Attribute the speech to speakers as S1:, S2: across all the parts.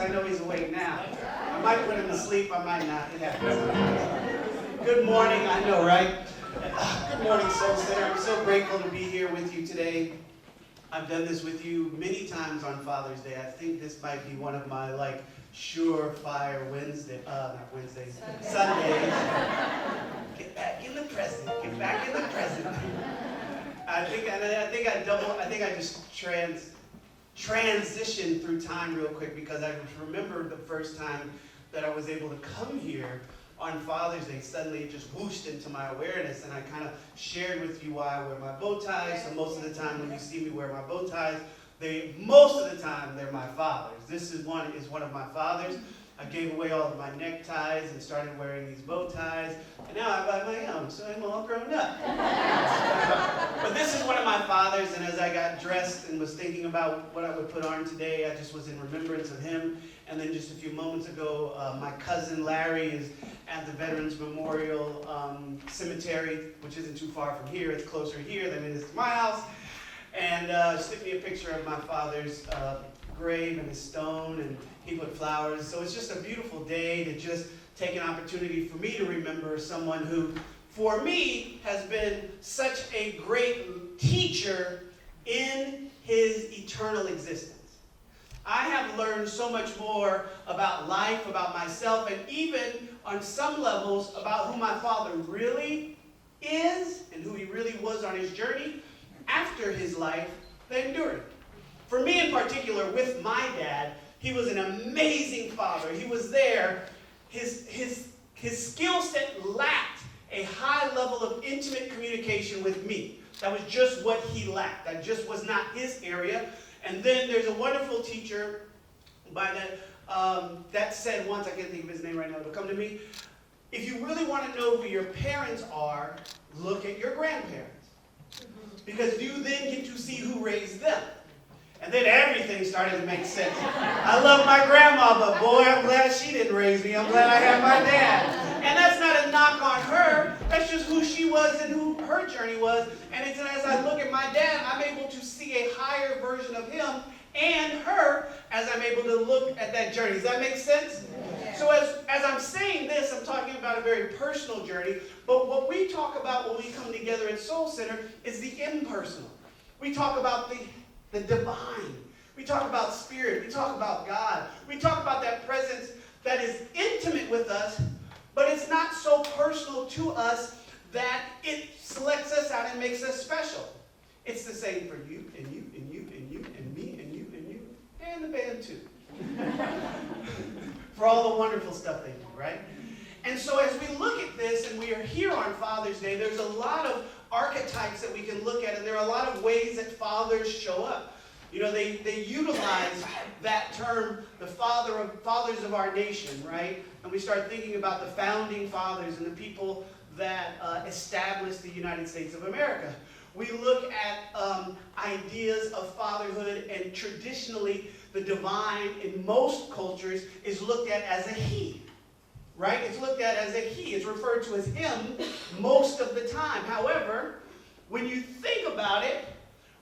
S1: I know he's awake now. I might put him to sleep, I might not. It happens. Good morning, I know, right? Good morning, Soul Center. I'm so grateful to be here with you today. I've done this with you many times on Father's Day. I think this might be one of my, surefire Sundays. Get back in the present. Get back in the present. I think I just transitioned through time real quick because I remember the first time that I was able to come here on Father's Day. Suddenly it just whooshed into my awareness, and I kind of shared with you why I wear my bow ties. So most of the time when you see me wear my bow ties, most of the time they're my father's. This is one of my father's. I gave away all of my neckties and started wearing these bow ties, and now I buy my own, so I'm all grown up. But this is one of my father's, and as I got dressed and was thinking about what I would put on today, I just was in remembrance of him. And then just a few moments ago, my cousin Larry is at the Veterans Memorial Cemetery, which isn't too far from here. It's closer here than it is to my house. And slipped me a picture of my father's grave and his stone, and he put flowers. So it's just a beautiful day to just take an opportunity for me to remember someone who, for me, has been such a great teacher in his eternal existence. I have learned so much more about life, about myself, and even on some levels about who my father really is and who he really was on his journey after his life than during. For me in particular, with my dad, he was an amazing father. He was there. His skill set lacked a high level of intimate communication with me. That was just what he lacked. That just was not his area. And then there's a wonderful teacher that said once, I can't think of his name right now, it'll come to me. If you really want to know who your parents are, look at your grandparents. Because you then get to see who raised them. And then everything started to make sense. I love my grandma, but boy, I'm glad she didn't raise me. I'm glad I have my dad. And that's not a knock on her. That's just who she was and who her journey was. And it's as I look at my dad, I'm able to see a higher version of him and her as I'm able to look at that journey. Does that make sense? Yeah. So as I'm saying this, I'm talking about a very personal journey. But what we talk about when we come together at Soul Center is the impersonal. We talk about the divine. We talk about spirit. We talk about God. We talk about that presence that is intimate with us, but it's not so personal to us that it selects us out and makes us special. It's the same for you, and you, and you, and you, and me, and you, and you, and the band too. For all the wonderful stuff they do, right? And so as we look at this, and we are here on Father's Day, there's a lot of archetypes that we can look at, and there are a lot of ways that fathers show up. You know, they utilize that term, the fathers of our nation, right? And we start thinking about the founding fathers and the people that established the United States of America. We look at ideas of fatherhood, and traditionally the divine in most cultures is looked at as a he. Right? It's looked at as a he. It's referred to as him most of the time. However, when you think about it,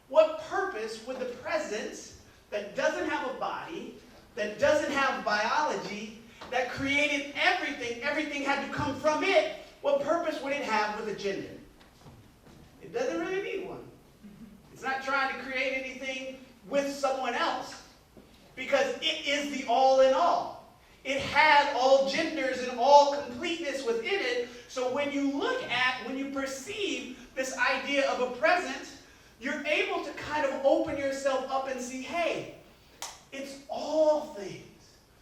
S1: what purpose would the presence that doesn't have a body, that doesn't have biology, that created everything had to come from it, what purpose would it have with a gender? It doesn't really need one. It's not trying to create anything with someone else because it is the all in all. It had all genders and all completeness within it. So when you perceive this idea of a presence, you're able to kind of open yourself up and see, hey, it's all things.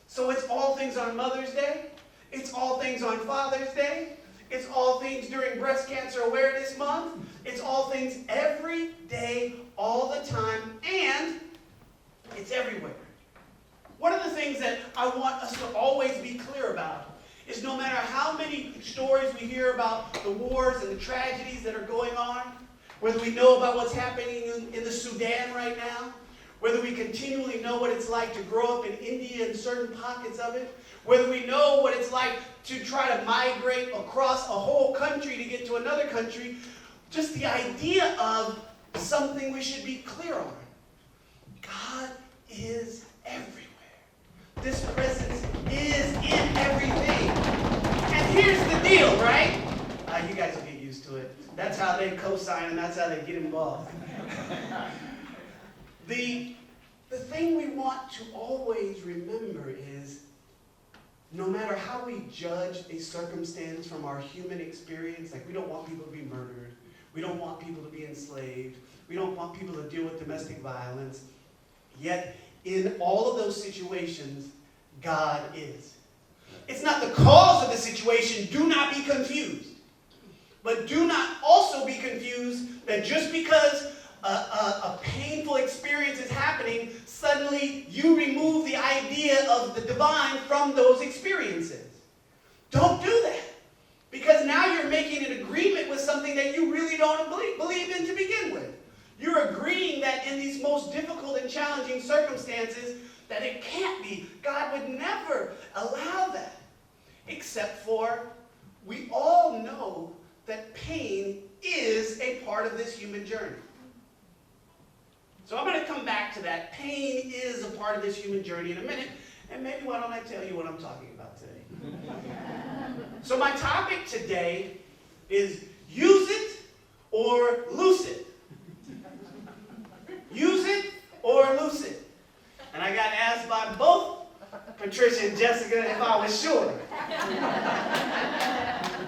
S1: So it's all things on Mother's Day. It's all things on Father's Day. It's all things during Breast Cancer Awareness Month. It's all things every day, all the time, and it's everywhere. One of the things that I want us to always be clear about is no matter how many stories we hear about the wars and the tragedies that are going on, whether we know about what's happening in the Sudan right now, whether we continually know what it's like to grow up in India and certain pockets of it, whether we know what it's like to try to migrate across a whole country to get to another country, just the idea of something we should be clear on. God is everywhere. this presence is in everything. And here's the deal, right? You guys will get used to it. That's how they co-sign and that's how they get involved. The thing we want to always remember is no matter how we judge a circumstance from our human experience, like we don't want people to be murdered, we don't want people to be enslaved, we don't want people to deal with domestic violence, yet in all of those situations, God is. It's not the cause of the situation, do not be confused. But do not also be confused that just because a painful experience is happening, suddenly you remove the idea of the divine from those experiences. Don't do that. Because now you're making an agreement with something that you really don't believe in to begin with. You're agreeing that in these most difficult and challenging circumstances, that it can't be. God would never allow that. Except for, we all know that pain is a part of this human journey. So I'm going to come back to that. Pain is a part of this human journey in a minute, and maybe why don't I tell you what I'm talking about today? So my topic today is use it or lose it. Use it or lose it. And I got asked by both Patricia and Jessica if I was sure.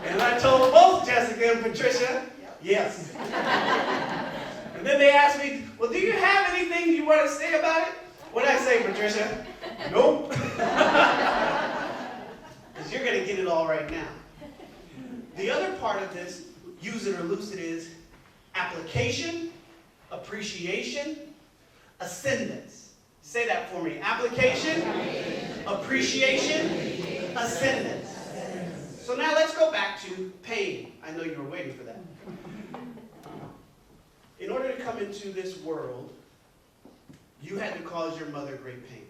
S1: And I told both Jessica and Patricia, yes. And then they asked me, well, do you have anything you want to say about it? What did I say, Patricia? Nope. Because you're going to get it all right now. The other part of this, use it or lose it, is application, appreciation, ascendance. Say that for me. Application, appreciation, ascendance. So now let's go back to pain. I know you were waiting for that. In order to come into this world, you had to cause your mother great pain.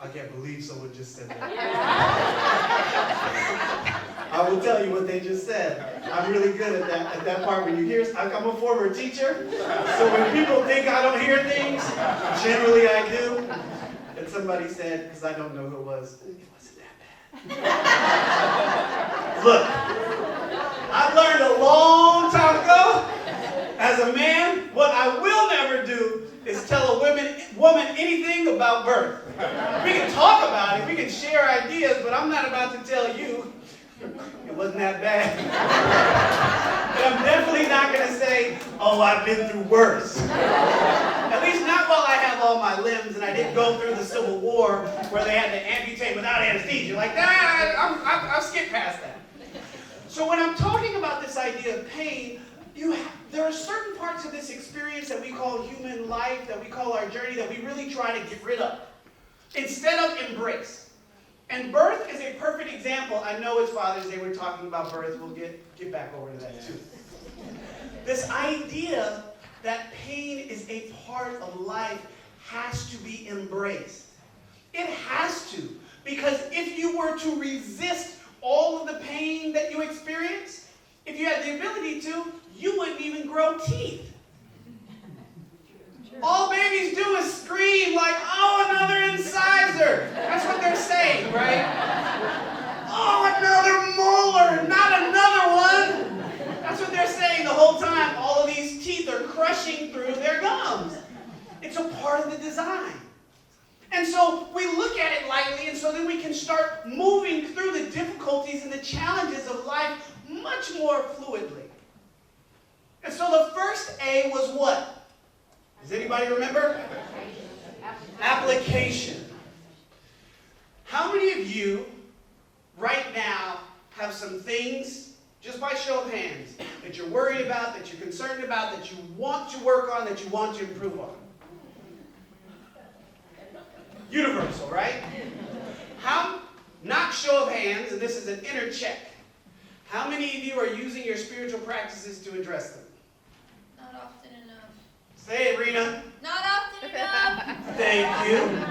S1: I can't believe someone just said that. I will tell you what they just said. I'm really good at that part when you hear. I'm a former teacher, so when people think I don't hear things, generally I do. And somebody said, because I don't know who it wasn't that bad. Look, I learned a long time ago, as a man, what I will never do is tell a woman anything about birth. We can talk about it, we can share ideas, but I'm not about to tell you it wasn't that bad. And I'm definitely not going to say, oh, I've been through worse. At least not while I have all my limbs and I didn't go through the Civil War where they had to amputate without anesthesia. Like, I've skipped past that. So when I'm talking about this idea of pain, there are certain parts of this experience that we call human life, that we call our journey, that we really try to get rid of instead of embrace. And birth is a perfect example. I know it's Father's Day, we're talking about birth. We'll get back over to that too. This idea that pain is a part of life has to be embraced. It has to. Because if you were to resist all of the pain that you experience, if you had the ability to, you wouldn't even grow teeth. All babies do is scream like, oh, another incisor. That's what they're saying, right? Oh, another molar, not another one. That's what they're saying the whole time. All of these teeth are crushing through their gums. It's a part of the design. And so we look at it lightly, and so then we can start moving through the difficulties and the challenges of life much more fluidly. And so the first A was what? Does anybody remember? Application. How many of you right now have some things, just by show of hands, that you're worried about, that you're concerned about, that you want to work on, that you want to improve on? Universal, right? Not show of hands, and this is an inner check. How many of you are using your spiritual practices to address them?
S2: Not often enough.
S1: Say it, Rena.
S2: Not often enough.
S1: Thank you.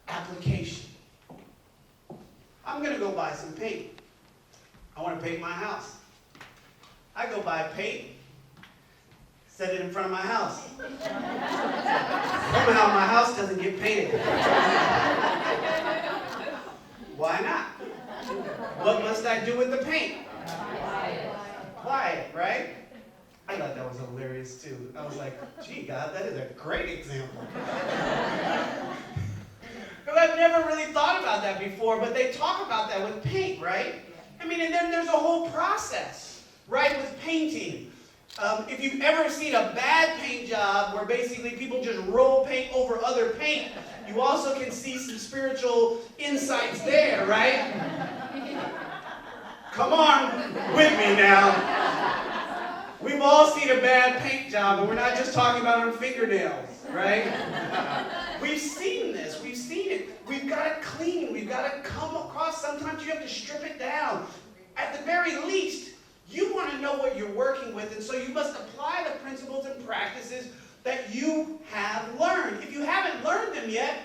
S1: Application. I'm going to go buy some paint. I want to paint my house. I go buy paint. Set it in front of my house. Somehow my house doesn't get painted. Why not? What must I do with the paint? Apply it, right? I thought that was hilarious too. I was like, gee, God, that is a great example. Because I've never really thought about that before, but they talk about that with paint, right? I mean, and then there's a whole process, right, with painting. If you've ever seen a bad paint job where basically people just roll paint over other paint, you also can see some spiritual insights there, right? Come on with me now. We've all seen a bad paint job, and we're not just talking about on fingernails, right? We've seen this. We've seen it. We've got it clean. We've got to come across. Sometimes you have to strip it down. At the very least, you want to know what you're working with, and so you must apply the principles and practices that you have learned. If you haven't learned them yet,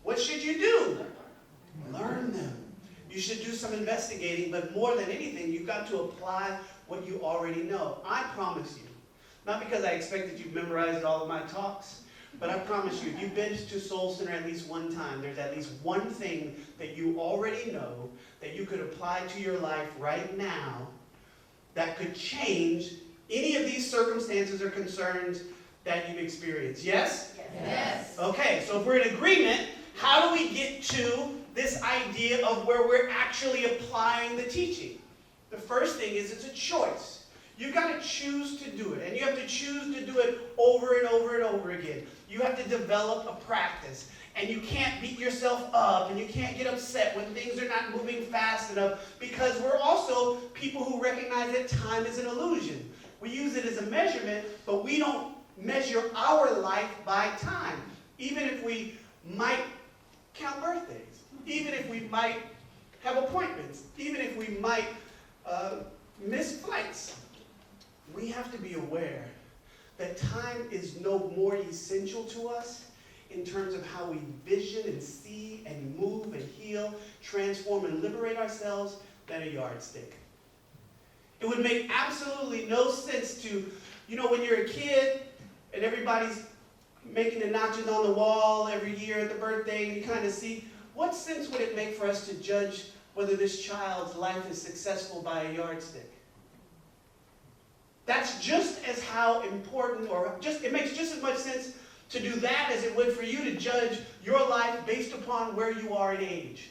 S1: what should you do? Learn them. You should do some investigating, but more than anything, you've got to apply what you already know. I promise you, not because I expect that you've memorized all of my talks, but I promise you, if you've been to Soul Center at least one time, there's at least one thing that you already know that you could apply to your life right now that could change any of these circumstances or concerns that you've experienced. Yes?
S2: Yes.
S1: Okay, so if we're in agreement, how do we get to this idea of where we're actually applying the teaching? The first thing is it's a choice. You've got to choose to do it, and you have to choose to do it over and over and over again. You have to develop a practice, and you can't beat yourself up, and you can't get upset when things are not moving fast enough, because we're also people who recognize that time is an illusion. We use it as a measurement, but we don't measure our life by time. Even if we might count birthdays, even if we might have appointments, even if we might miss flights, we have to be aware that time is no more essential to us in terms of how we vision and see and move and heal, transform and liberate ourselves than a yardstick. It would make absolutely no sense to, when you're a kid and everybody's making the notches on the wall every year at the birthday, and you kind of see, what sense would it make for us to judge whether this child's life is successful by a yardstick? That's just as how important, it makes just as much sense to do that as it would for you to judge your life based upon where you are in age.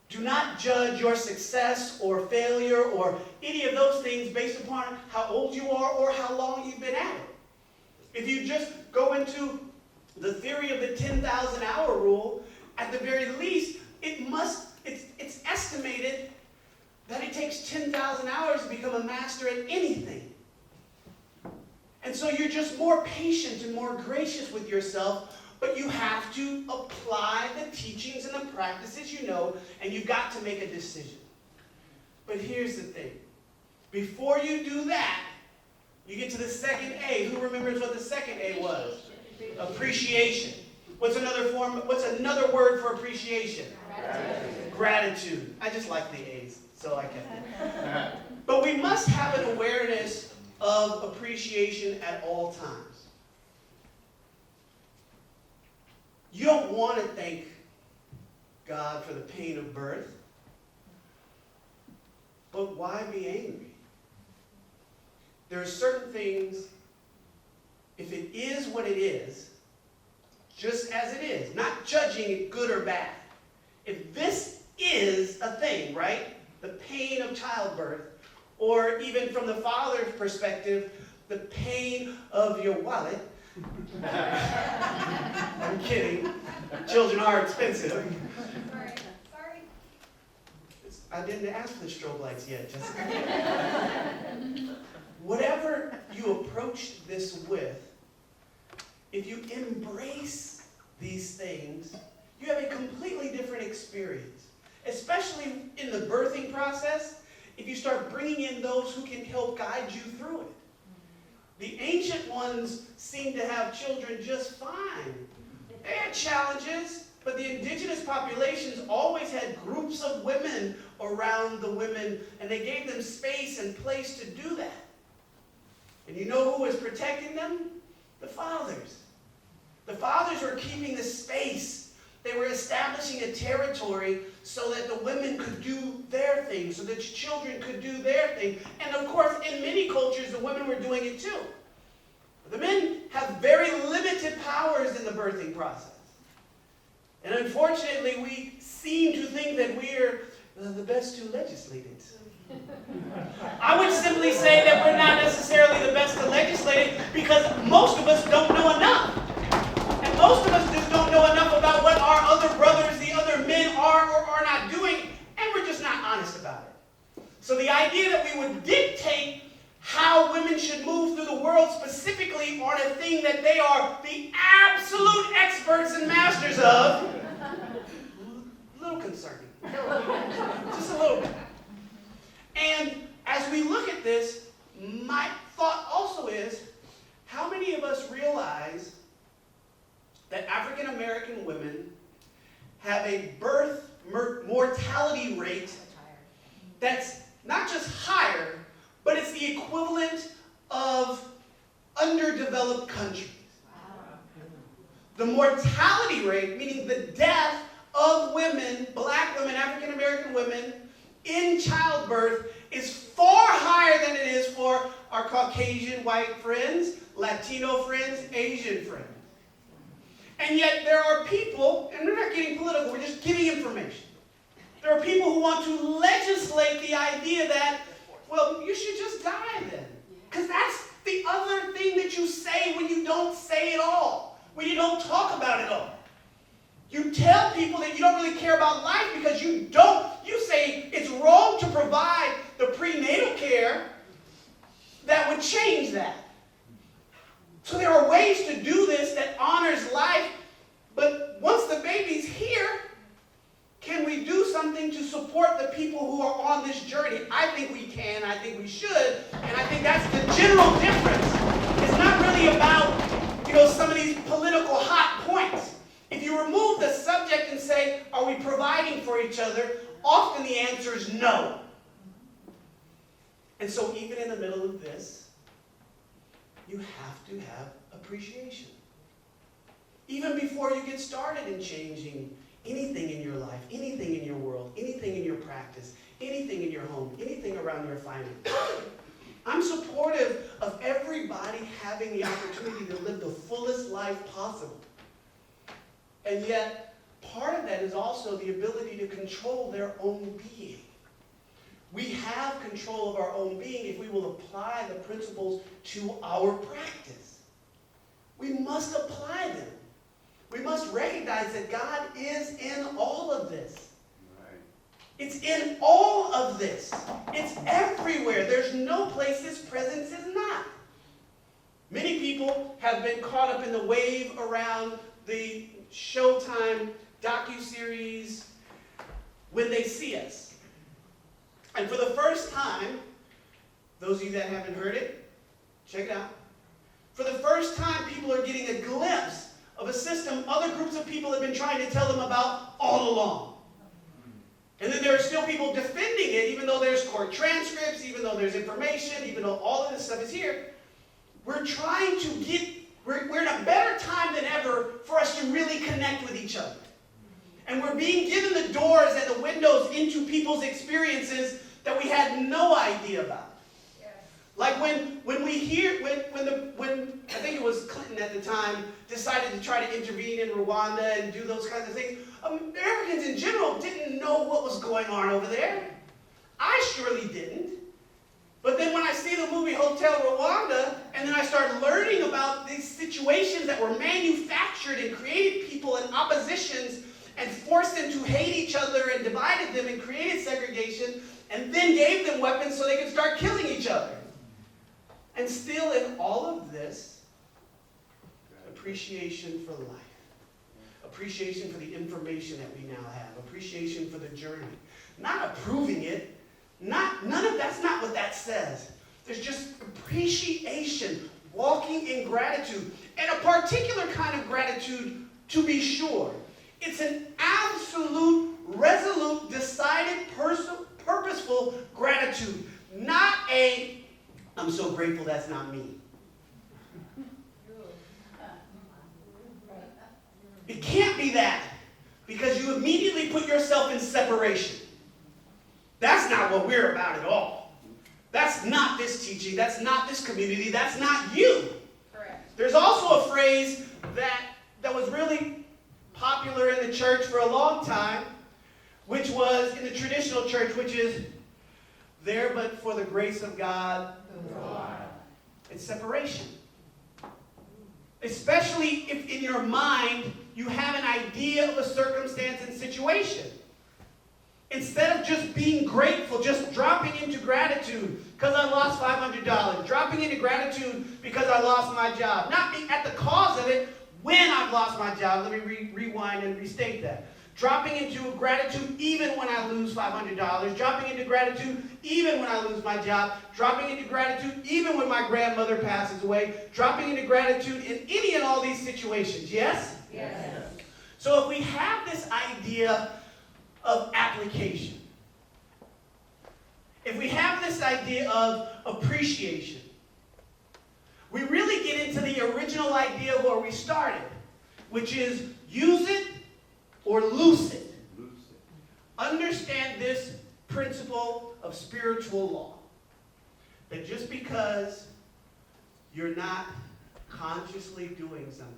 S1: Do not judge your success or failure or any of those things based upon how old you are or how long you've been at it. If you just go into the theory of the 10,000 hour rule, at the very least, it's estimated that it takes 10,000 hours to become a master at anything. And so you're just more patient and more gracious with yourself, but you have to apply the teachings and the practices you know, and you've got to make a decision. But here's the thing. Before you do that, you get to the second A. Who remembers what the second A was? Appreciation. What's another word for appreciation? Gratitude. I just like the A's, so I kept it. But we must have an awareness of appreciation at all times. You don't want to thank God for the pain of birth, but why be angry? There are certain things, if it is what it is, just as it is, not judging it good or bad. If this is a thing, right? The pain of childbirth, or even from the father's perspective, the pain of your wallet. I'm kidding. Children are expensive.
S2: Sorry.
S1: I didn't ask for the strobe lights yet, Jessica. Whatever you approach this with, if you embrace these things, you have a completely different experience. Especially in the birthing process, if you start bringing in those who can help guide you through it. The ancient ones seem to have children just fine. They had challenges, but the indigenous populations always had groups of women around the women, and they gave them space and place to do that. And you know who was protecting them? The fathers. The fathers were keeping the space. They were establishing a territory so that the women could do their thing, so that the children could do their thing. And of course, in many cultures, the women were doing it too. The men have very limited powers in the birthing process. And unfortunately, we seem to think that we're the best to legislate it. I would simply say that we're not necessarily the best to legislate it because most of us don't know enough. And most of us just don't know enough about what our other brothers, the other men are or are not doing, and we're just not honest about it. So the idea that we would dictate how women should move through the world specifically on a thing that they are the absolute experts and masters of, a little concerning. Just a little bit. And as we look at this, my thought also is, how many of us realize that African American women have a birth mortality rate that's not just higher, but it's the equivalent of underdeveloped countries. The mortality rate, meaning the death of women, black women, African American women, in childbirth is far higher than it is for our Caucasian white friends, Latino friends, Asian friends. And yet there are people, and we're not getting political, we're just giving information. There are people who want to legislate the idea that, well, you should just die then. Because that's the other thing that you say when you don't say it all, when you don't talk about it all. You tell people that you don't really care about life because you say it's wrong to provide the prenatal care that would change that. So there are ways to do this that honors life, but once the baby's here, can we do something to support the people who are on this journey? I think we can, I think we should, and I think that's the general difference. It's not really about, some of these political hot points. If you remove the subject and say, are we providing for each other? Often the answer is no. And so even in the middle of this, you have to have appreciation. Even before you get started in changing anything in your life, anything in your world, anything in your practice, anything in your home, anything around your finances. I'm supportive of everybody having the opportunity to live the fullest life possible. And yet, part of that is also the ability to control their own being. We have control of our own being if we will apply the principles to our practice. We must apply them. We must recognize that God is in all of this. Right. It's in all of this. It's everywhere. There's no place His presence is not. Many people have been caught up in the wave around the Showtime docuseries When They See Us. And for the first time, those of you that haven't heard it, check it out. For the first time, people are getting a glimpse of a system other groups of people have been trying to tell them about all along. And then there are still people defending it, even though there's court transcripts, even though there's information, even though all of this stuff is here. We're trying to we're in a better time than ever for us to really connect with each other. And we're being given the doors and the windows into people's experiences that we had no idea about. Like when I think it was Clinton at the time decided to try to intervene in Rwanda and do those kinds of things, Americans in general didn't know what was going on over there. I surely didn't. But then when I see the movie Hotel Rwanda, and then I start learning about these situations that were manufactured and created people in oppositions and forced them to hate each other and divided them and created segregation, and then gave them weapons so they could start killing each other. And still in all of this, appreciation for life. Appreciation for the information that we now have. Appreciation for the journey. Not approving it. That's not what that says. There's just appreciation, walking in gratitude, and a particular kind of gratitude to be sure. It's an absolute, resolute, decided, purposeful gratitude. Not a, I'm I'm so grateful that's not me. It can't be that, because you immediately put yourself in separation. That's not what we're about at all. That's not this teaching. That's not this community. That's not you.
S2: Correct.
S1: There's also a phrase that was really popular in the church for a long time, which was in the traditional church, which is there but for the grace of God. It's separation. Especially if in your mind you have an idea of a circumstance and situation. Instead of just being grateful, just dropping into gratitude because I lost $500, dropping into gratitude because I lost my job. Not be at the cause of it when I've lost my job. Let me rewind and restate that. Dropping into gratitude even when I lose $500. Dropping into gratitude even when I lose my job. Dropping into gratitude even when my grandmother passes away. Dropping into gratitude in any and all these situations. Yes?
S2: Yes.
S1: So if we have this idea of application, if we have this idea of appreciation, we really get into the original idea where we started, which is use it or loose it. Understand this principle of spiritual law. That just because you're not consciously doing something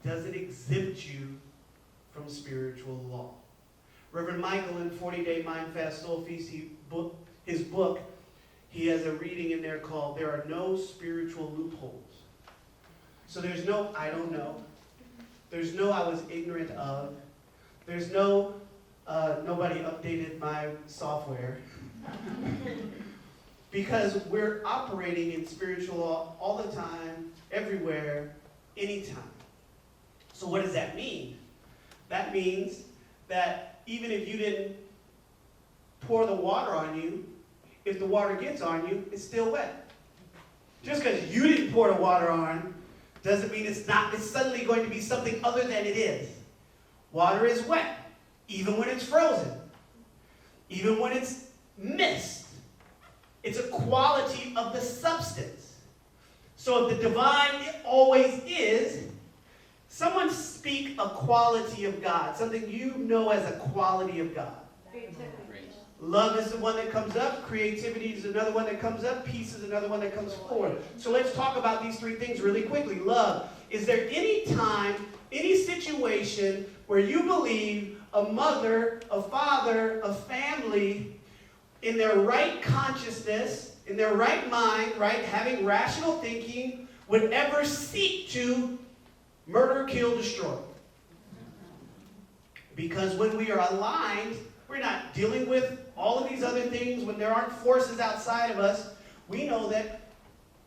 S1: doesn't exempt you from spiritual law. Reverend Michael in 40-Day Mind Fast Soul Feast, his book, he has a reading in there called There Are No Spiritual Loopholes. So there's no I don't know. There's no I was ignorant of. There's no nobody updated my software. Because we're operating in spiritual law all the time, everywhere, anytime. So what does that mean? That means that even if you didn't pour the water on you, if the water gets on you, it's still wet. Just because you didn't pour the water on doesn't mean it's suddenly going to be something other than it is. Water is wet, even when it's frozen, even when it's mist. It's a quality of the substance. So if the divine always is, someone speak a quality of God, something you know as a quality of God. Love is the one that comes up. Creativity is another one that comes up. Peace is another one that comes forward. So let's talk about these three things really quickly. Love. Is there any time, any situation where you believe a mother, a father, a family, in their right consciousness, in their right mind, right, having rational thinking, would ever seek to murder, kill, destroy? Because when we are aligned, we're not dealing with all of these other things. When there aren't forces outside of us, we know that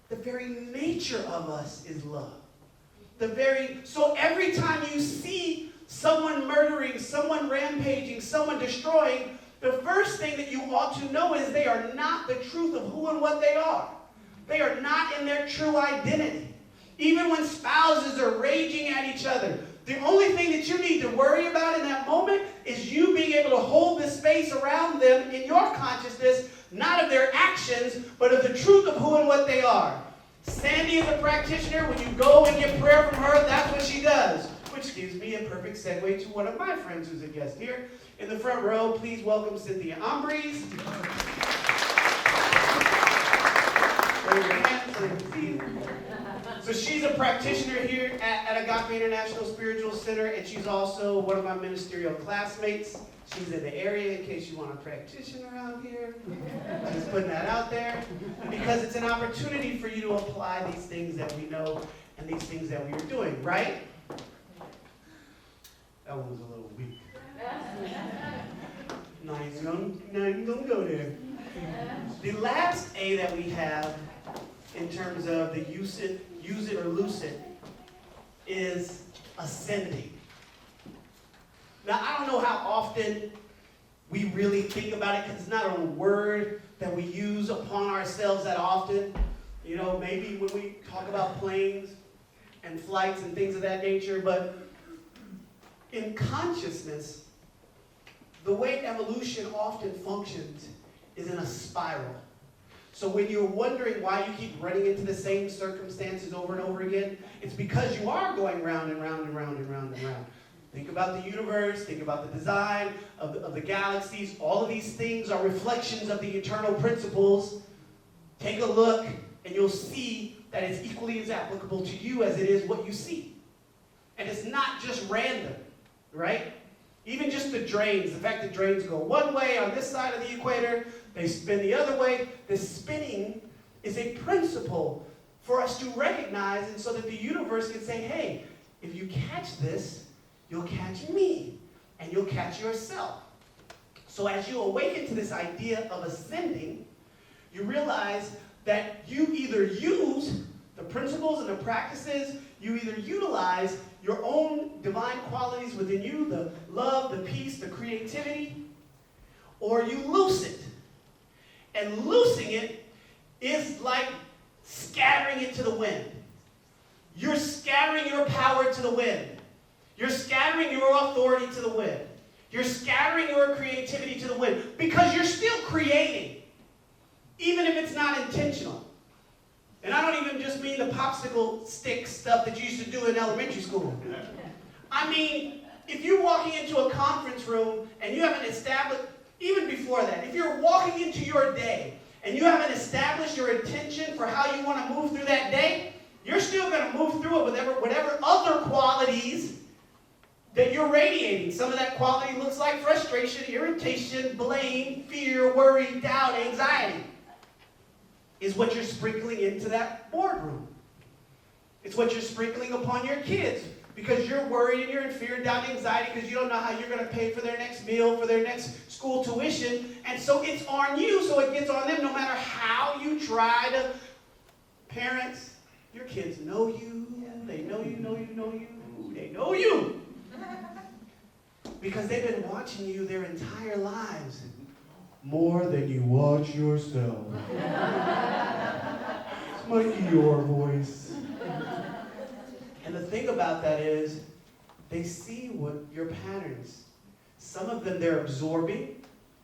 S1: the very nature of us is love. So every time you see someone murdering, someone rampaging, someone destroying, the first thing that you ought to know is they are not the truth of who and what they are. They are not in their true identity. Even when spouses are raging at each other, the only thing that you need to worry about in that moment is you being able to hold the space around them in your consciousness, not of their actions, but of the truth of who and what they are. Sandy is a practitioner. When you go and get prayer from her, that's what she does. Which gives me a perfect segue to one of my friends who's a guest here. In the front row, please welcome Cynthia Ambries. Raise your hand so they can see you. So she's a practitioner here at Agape International Spiritual Center, and she's also one of my ministerial classmates. She's in the area in case you want a practitioner out here. Just putting that out there. Because it's an opportunity for you to apply these things that we know and these things that we are doing, right? That one was a little weak. Not even gonna go there. The last A that we have in terms of the use it or loose it is ascending. Now, I don't know how often we really think about it, because it's not a word that we use upon ourselves that often. You know, maybe when we talk about planes and flights and things of that nature, but in consciousness, the way evolution often functions is in a spiral. So when you're wondering why you keep running into the same circumstances over and over again, it's because you are going round and round and round and round and round. Think about the universe, think about the design of the galaxies. All of these things are reflections of the eternal principles. Take a look and you'll see that it's equally as applicable to you as it is what you see. And it's not just random, right? Even just the drains, the fact that drains go one way on this side of the equator, they spin the other way. The spinning is a principle for us to recognize, and so that the universe can say, hey, if you catch this, you'll catch me, and you'll catch yourself. So as you awaken to this idea of ascending, you realize that you either use the principles and the practices, you either utilize your own divine qualities within you, the love, the peace, the creativity, or you loose it. And loosing it is like scattering it to the wind. You're scattering your power to the wind. You're scattering your authority to the wind. You're scattering your creativity to the wind because you're still creating, even if it's not intentional. And I don't even just mean the popsicle stick stuff that you used to do in elementary school. I mean, if you're walking into a conference room and you haven't established, even before that, if you're walking into your day and you haven't established your intention for how you want to move through that day, you're still going to move through it with whatever other qualities that you're radiating. Some of that quality looks like frustration, irritation, blame, fear, worry, doubt, anxiety. Is what you're sprinkling into that boardroom. It's what you're sprinkling upon your kids because you're worried and you're in fear, doubt, anxiety because you don't know how you're going to pay for their next meal, for their next school tuition. And so it's on you, so it gets on them no matter how you try to. Parents, your kids know you. They know you, know you, know you. They know you. Because they've been watching you their entire lives. More than you watch yourself. It's my Eeyore voice. And the thing about that is, they see what your patterns. Some of them they're absorbing,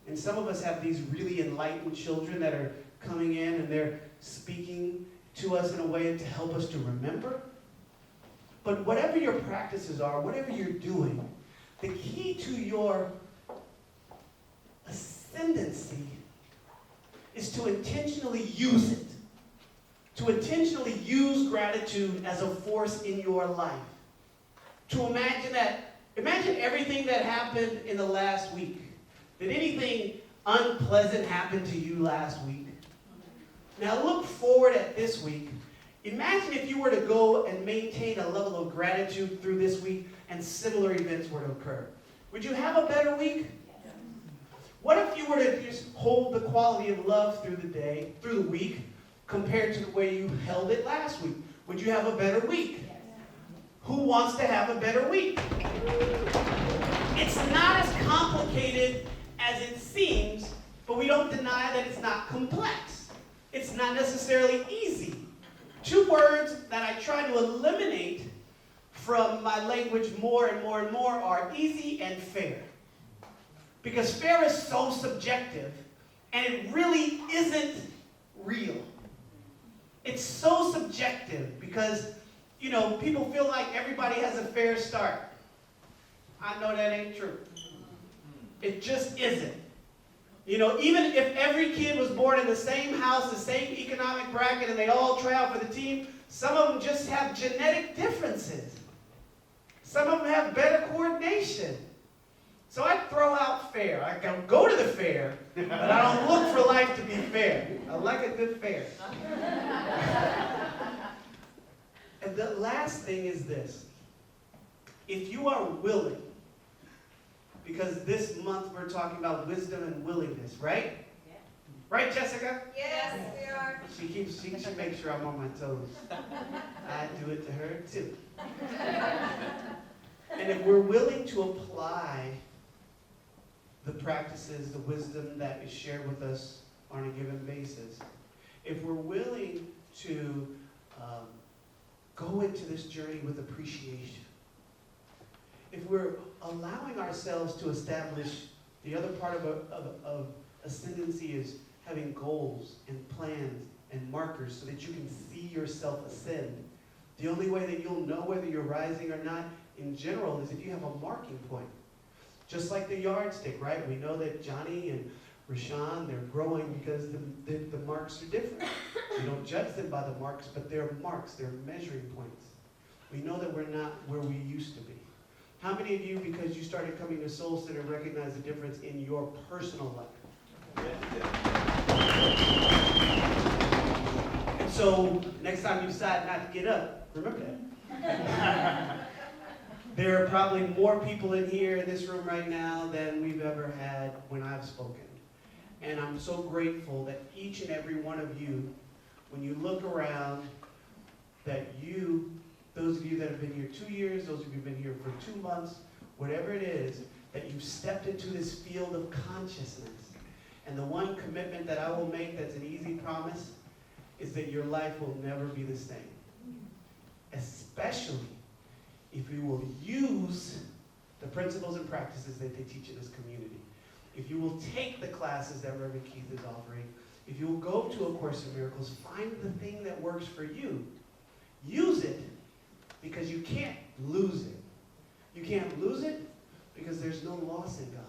S1: and some of us have these really enlightened children that are coming in and they're speaking to us in a way to help us to remember. But whatever your practices are, whatever you're doing, the key to your ascendancy is to intentionally use it. To intentionally use gratitude as a force in your life. To imagine everything that happened in the last week. Did anything unpleasant happen to you last week? Now look forward at this week. Imagine if you were to go and maintain a level of gratitude through this week and similar events were to occur. Would you have a better week? What if you were to just hold the quality of love through the day, through the week, compared to the way you held it last week? Would you have a better week? Yes. Who wants to have a better week? It's not as complicated as it seems, but we don't deny that it's not complex. It's not necessarily easy. Two words that I try to eliminate from my language more and more and more are easy and fair. Because fair is so subjective, and it really isn't real. It's so subjective because, people feel like everybody has a fair start. I know that ain't true. It just isn't. Even if every kid was born in the same house, the same economic bracket, and they all try out for the team, some of them just have genetic differences. Some of them have better coordination. So I throw out fair. I can go to the fair, but I don't look for life to be fair. I like a good fair. And the last thing is this. If you are willing, because this month we're talking about wisdom and willingness, right? Yeah. Right, Jessica?
S2: Yes, we are.
S1: She makes sure I'm on my toes. I do it to her too. And if we're willing to apply the practices, the wisdom that is shared with us on a given basis, if we're willing to go into this journey with appreciation, if we're allowing ourselves to establish, the other part of ascendancy is having goals and plans and markers so that you can see yourself ascend. The only way that you'll know whether you're rising or not in general is if you have a marking point. Just like the yardstick, right? We know that Johnny and Rashawn, they're growing because the marks are different. We don't judge them by the marks, but they're marks, they're measuring points. We know that we're not where we used to be. How many of you, because you started coming to Soul Center, recognize the difference in your personal life? And so, next time you decide not to get up, remember that. There are probably more people in here in this room right now than we've ever had when I've spoken. And I'm so grateful that each and every one of you, when you look around, that you, those of you that have been here 2 years, those of you who've been here for 2 months, whatever it is, that you've stepped into this field of consciousness. And the one commitment that I will make that's an easy promise is that your life will never be the same. Especially if you will use the principles and practices that they teach in this community. If you will take the classes that Reverend Keith is offering, if you will go to A Course in Miracles, find the thing that works for you. Use it, because you can't lose it. You can't lose it because there's no loss in God.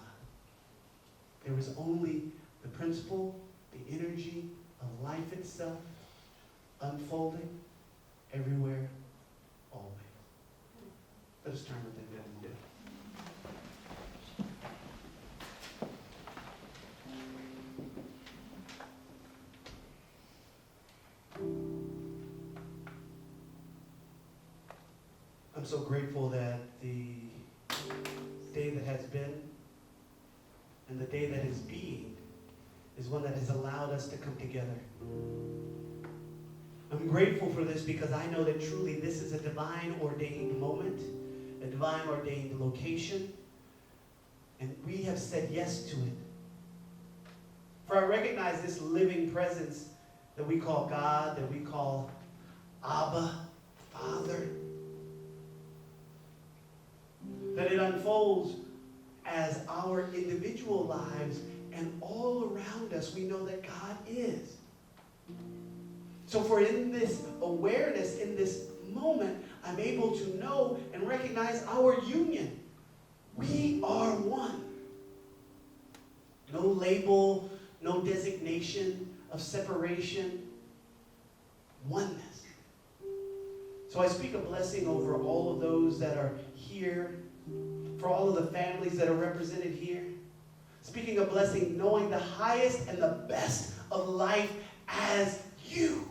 S1: There is only the principle, the energy of life itself unfolding everywhere, always. Let us turn with them and do. I'm so grateful that the day that has been and the day that is being is one that has allowed us to come together. I'm grateful for this because I know that truly this is a divine ordained moment, a divine ordained location, and we have said yes to it. For I recognize this living presence that we call God, that we call Abba, Father, that it unfolds as our individual lives, and all around us we know that God is. So for in this awareness, in this moment, I'm able to know and recognize our union. We are one. No label, no designation of separation, oneness. So I speak a blessing over all of those that are here, for all of the families that are represented here. Speaking a blessing, knowing the highest and the best of life as you,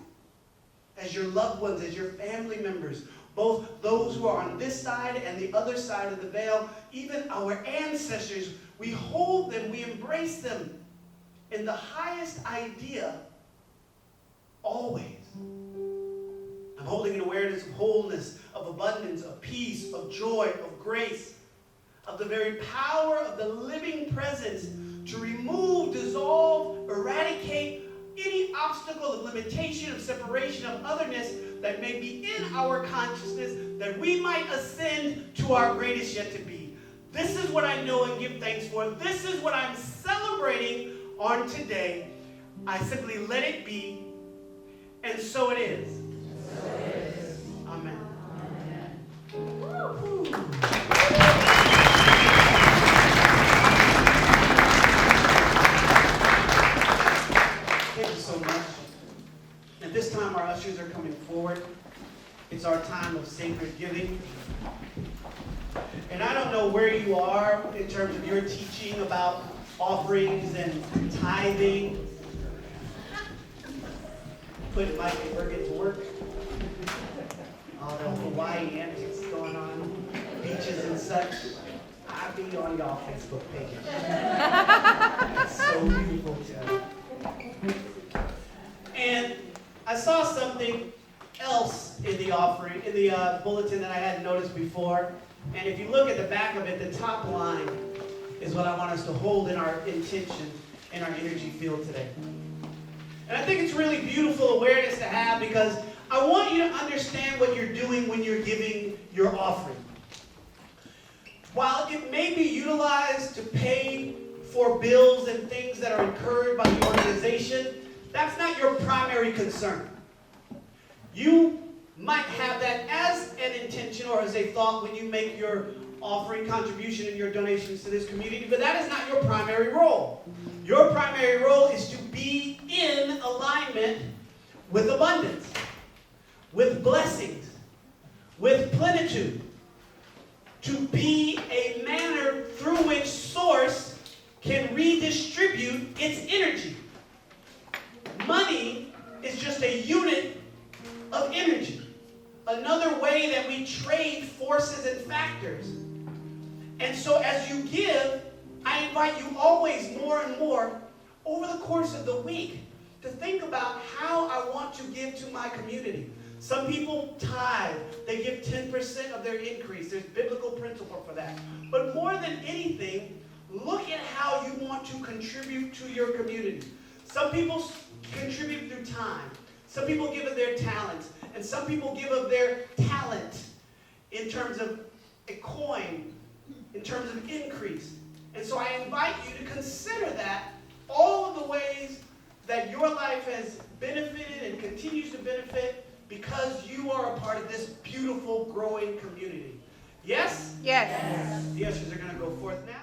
S1: as your loved ones, as your family members, both those who are on this side and the other side of the veil, even our ancestors, we hold them, we embrace them in the highest idea, always. I'm holding an awareness of wholeness, of abundance, of peace, of joy, of grace, of the very power of the living presence to remove, dissolve, eradicate any obstacle of limitation, of separation, of otherness that may be in our consciousness, that we might ascend to our greatest yet to be. This is what I know and give thanks for. This is what I'm celebrating on today. I simply let it be, and so it is.
S2: So it is.
S1: Amen.
S2: Amen.
S1: Thank you so much. At this time, our ushers are coming forward. It's our time of sacred giving. And I don't know where you are in terms of your teaching about offerings and tithing. Put Mike and Bergen to work. All the Hawaii antics going on, beaches and such. I'll be on y'all Facebook page. It's so beautiful too. And I saw something else in the offering, in the bulletin that I hadn't noticed before. And if you look at the back of it, the top line is what I want us to hold in our intention, in our energy field today. And I think it's really beautiful awareness to have, because I want you to understand what you're doing when you're giving your offering. While it may be utilized to pay for bills and things that are incurred by the organization, that's not your primary concern. You might have that as an intention or as a thought when you make your offering, contribution, and your donations to this community, but that is not your primary role. Your primary role is to be in alignment with abundance, with blessings, with plenitude, to be a manner through which source can redistribute its energy. Money is just a unit of energy. Another way that we trade forces and factors. And so as you give, I invite you always more and more over the course of the week to think about how I want to give to my community. Some people tithe. They give 10% of their increase. There's biblical principle for that. But more than anything, look at how you want to contribute to your community. Some people contribute through time. Some people give of their talents. And some people give of their talent in terms of a coin, in terms of increase. And so I invite you to consider that, all of the ways that your life has benefited and continues to benefit because you are a part of this beautiful, growing community. Yes?
S3: Yes.
S1: The ushers are going to go forth now.